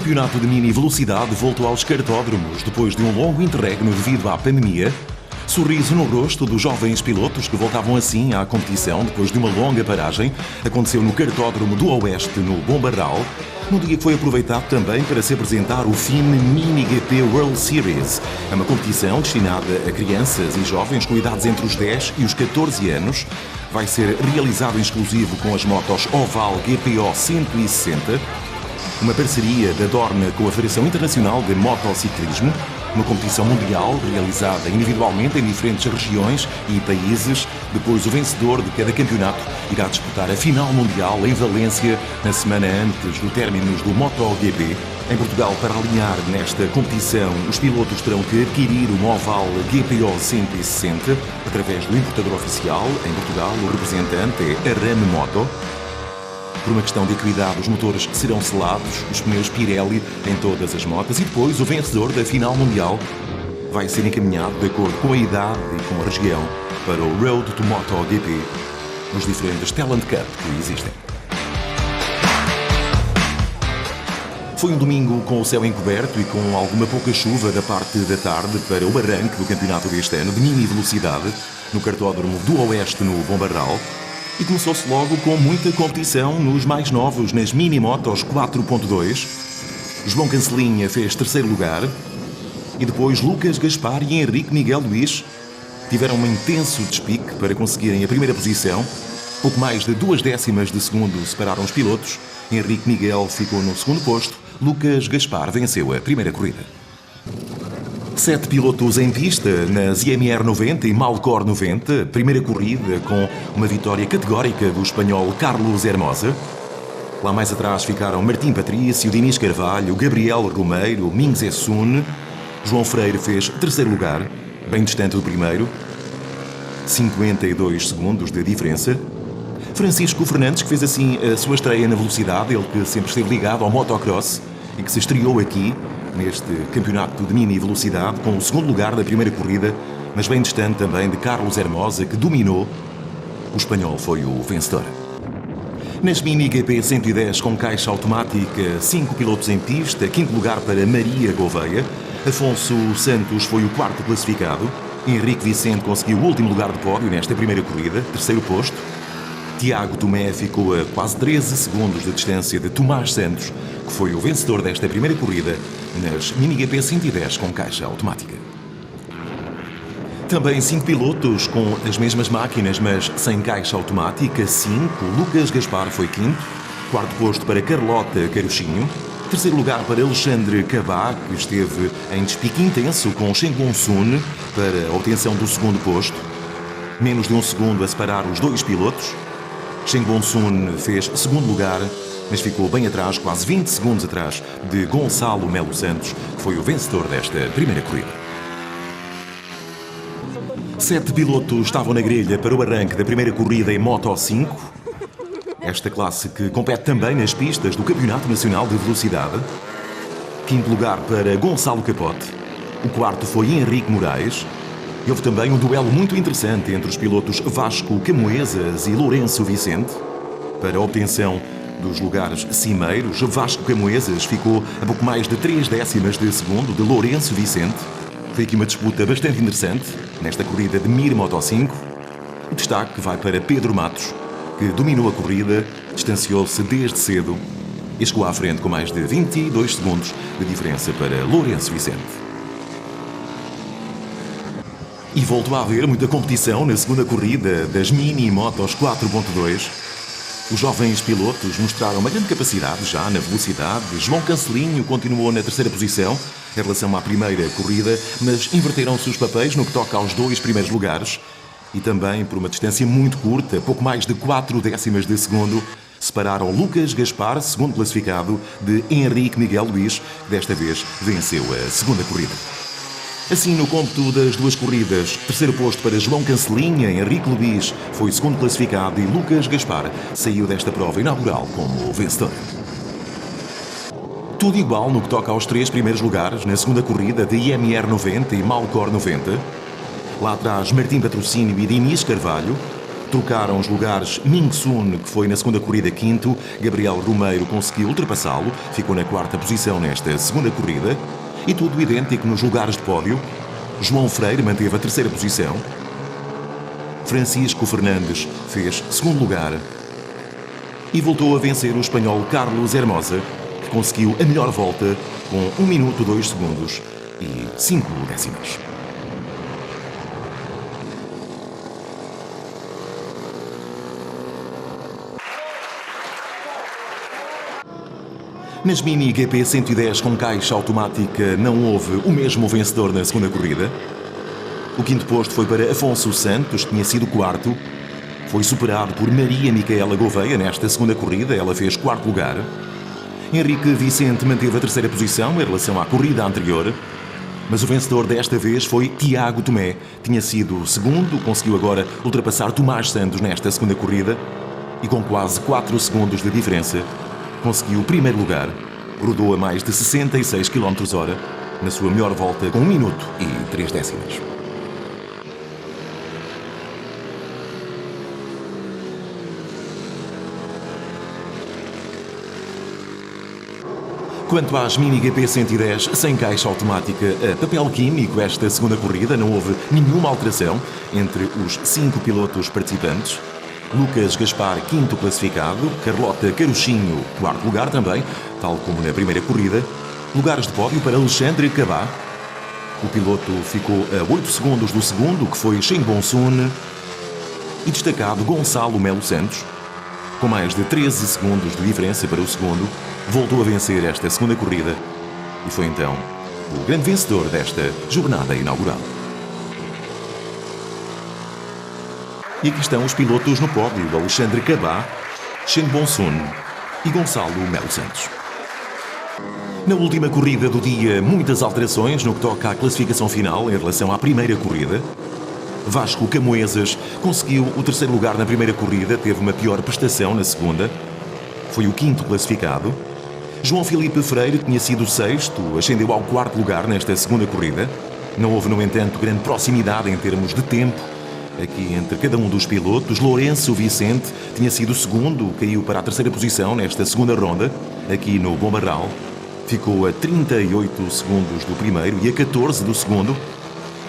campeonato de mini velocidade voltou aos cartódromos depois de um longo interregno devido à pandemia. Sorriso no rosto dos jovens pilotos que voltavam assim à competição depois de uma longa paragem aconteceu no cartódromo do Oeste, no Bom Barral, num dia que foi aproveitado também para se apresentar o FIM Mini GP World Series. É uma competição destinada a crianças e jovens com idades entre os 10 e os 14 anos. Vai ser realizado em exclusivo com as motos Oval GPO 160, uma parceria da Dorna com a Federação Internacional de Motociclismo, uma competição mundial realizada individualmente em diferentes regiões e países. Depois, o vencedor de cada campeonato irá disputar a final mundial em Valência na semana antes do término do MotoGP. Em Portugal, para alinhar nesta competição, os pilotos terão que adquirir uma Oval GPO 160 através do importador oficial. Em Portugal, o representante é a RAM Moto. Por uma questão de equidade, os motores serão selados, os pneus Pirelli em todas as motas, e depois o vencedor da final mundial vai ser encaminhado de acordo com a idade e com a região para o Road to MotoGP nos diferentes Talent Cup que existem. Foi um domingo com o céu encoberto e com alguma pouca chuva da parte da tarde para o arranque do campeonato deste ano de mini velocidade no cartódromo do Oeste, no Bom Barral. E começou-se logo com muita competição nos mais novos, nas mini motos 4.2. João Cancelinha fez terceiro lugar e depois Lucas Gaspar e Henrique Miguel Luís tiveram um intenso despique para conseguirem a primeira posição. Pouco mais de 2 décimas de segundo separaram os pilotos. Henrique Miguel ficou no segundo posto. Lucas Gaspar venceu a primeira corrida. 7 pilotos em pista nas IMR 90 e Malcor 90, primeira corrida com uma vitória categórica do espanhol Carlos Hermosa. Lá mais atrás ficaram Martim Patrício, Dinis Carvalho, Gabriel Romeiro, Mings Essun. João Freire fez terceiro lugar, bem distante do primeiro, 52 segundos de diferença. Francisco Fernandes, que fez assim a sua estreia na velocidade, ele que sempre esteve ligado ao motocross e que se estreou aqui neste campeonato de mini velocidade com o segundo lugar da primeira corrida, mas bem distante também de Carlos Hermosa, que dominou. O espanhol foi o vencedor. Nas mini GP 110 com caixa automática, 5 pilotos em pista, quinto lugar para Maria Gouveia. Afonso Santos foi o quarto classificado. Henrique Vicente conseguiu o último lugar de pódio nesta primeira corrida, terceiro posto. Tiago Tomé ficou a quase 13 segundos de distância de Tomás Santos, que foi o vencedor desta primeira corrida nas mini GP 110 com caixa automática. Também 5 pilotos com as mesmas máquinas, mas sem caixa automática. 5. Lucas Gaspar foi quinto. Quarto posto para Carlota Carochinho. Terceiro lugar para Alexandre Cabá, que esteve em despique intenso com Shengun Sun para a obtenção do segundo posto. Menos de um segundo a separar os dois pilotos. Shengun Sun fez segundo lugar, mas ficou bem atrás, quase 20 segundos atrás, de Gonçalo Melo Santos, que foi o vencedor desta primeira corrida. 7 pilotos estavam na grelha para o arranque da primeira corrida em Moto 5. Esta classe que compete também nas pistas do Campeonato Nacional de Velocidade. Quinto lugar para Gonçalo Capote. O quarto foi Henrique Moraes. E houve também um duelo muito interessante entre os pilotos Vasco Camoesas e Lourenço Vicente. Para a obtenção dos lugares cimeiros, Vasco Camoesas ficou a pouco mais de 3 décimas de segundo de Lourenço Vicente. Foi aqui uma disputa bastante interessante nesta corrida de Mir Moto 5. O destaque vai para Pedro Matos, que dominou a corrida, distanciou-se desde cedo e chegou à frente com mais de 22 segundos de diferença para Lourenço Vicente. E voltou a haver muita competição na segunda corrida das mini motos 4.2. Os jovens pilotos mostraram uma grande capacidade já na velocidade. João Cancelinho continuou na terceira posição em relação à primeira corrida, mas inverteram-se os papéis no que toca aos 2 primeiros lugares. E também, por uma distância muito curta, pouco mais de 4 décimas de segundo, separaram Lucas Gaspar, segundo classificado, de Henrique Miguel Luís, que desta vez venceu a segunda corrida. Assim, no cômputo das 2 corridas, terceiro posto para João Cancelinha, Henrique Luís foi segundo classificado e Lucas Gaspar saiu desta prova inaugural como vencedor. Tudo igual no que toca aos 3 primeiros lugares na segunda corrida de IMR 90 e Malcor 90. Lá atrás, Martim Patrocínio e Dinis Carvalho. trocaram os lugares. Ming Sun, que foi na segunda corrida quinto, Gabriel Romeiro conseguiu ultrapassá-lo, ficou na quarta posição nesta segunda corrida. E tudo idêntico nos lugares de pódio. João Freire manteve a terceira posição. Francisco Fernandes fez segundo lugar. E voltou a vencer o espanhol Carlos Hermosa, que conseguiu a melhor volta com 1 minuto 2 segundos e 5 décimas. Nas Mini GP 110 com caixa automática não houve o mesmo vencedor na segunda corrida. O quinto posto foi para Afonso Santos, que tinha sido quarto. Foi superado por Maria Micaela Gouveia nesta segunda corrida, ela fez quarto lugar. Henrique Vicente manteve a terceira posição em relação à corrida anterior, mas o vencedor desta vez foi Tiago Tomé. Tinha sido segundo, conseguiu agora ultrapassar Tomás Santos nesta segunda corrida e com quase 4 segundos de diferença conseguiu o primeiro lugar. Rodou a mais de 66 km/h na sua melhor volta com 1 minuto e 3 décimas. Quanto às Mini GP 110 sem caixa automática a papel químico, esta segunda corrida não houve nenhuma alteração entre os 5 pilotos participantes. Lucas Gaspar, quinto classificado, Carlota Caruchinho, quarto lugar também, tal como na primeira corrida. Lugares de pódio para Alexandre Cabá. O piloto ficou a 8 segundos do segundo, que foi Shen Bonsun. E destacado Gonçalo Melo Santos, com mais de 13 segundos de diferença para o segundo, voltou a vencer esta segunda corrida e foi então o grande vencedor desta jornada inaugural. E aqui estão os pilotos no pódio: Alexandre Cabá, Shen Bonsun e Gonçalo Melo Santos. Na última corrida do dia, muitas alterações no que toca à classificação final em relação à primeira corrida. Vasco Camoesas conseguiu o terceiro lugar na primeira corrida, teve uma pior prestação na segunda. Foi o quinto classificado. João Filipe Freire tinha sido o sexto, ascendeu ao quarto lugar nesta segunda corrida. Não houve, no entanto, grande proximidade em termos de tempo aqui entre cada um dos pilotos. Lourenço Vicente tinha sido o segundo, caiu para a terceira posição nesta segunda ronda, aqui no Bombarral. Ficou a 38 segundos do primeiro e a 14 do segundo,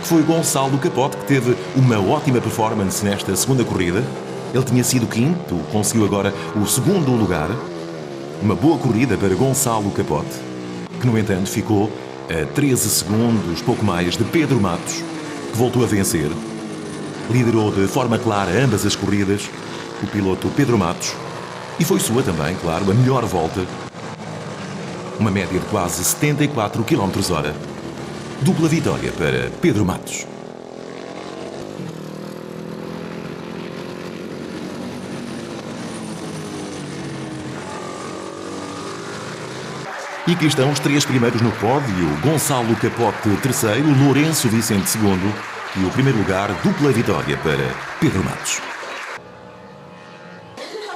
que foi Gonçalo Capote, que teve uma ótima performance nesta segunda corrida. Ele tinha sido quinto, conseguiu agora o segundo lugar. Uma boa corrida para Gonçalo Capote, que no entanto ficou a 13 segundos, pouco mais, de Pedro Matos, que voltou a vencer. Liderou de forma clara ambas as corridas o piloto Pedro Matos e foi sua também, claro, a melhor volta. Uma média de quase 74 km/h. Dupla vitória para Pedro Matos. E aqui estão os 3 primeiros no pódio: Gonçalo Capote, terceiro, Lourenço Vicente, segundo, e o primeiro lugar, dupla vitória para Pedro Matos.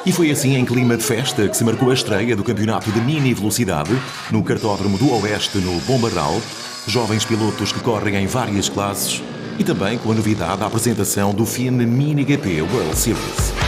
E foi assim, em clima de festa, que se marcou a estreia do campeonato de mini velocidade no Kartódromo do Oeste, no Bombarral. Jovens pilotos que correm em várias classes e também com a novidade da apresentação do FIM Mini GP World Series.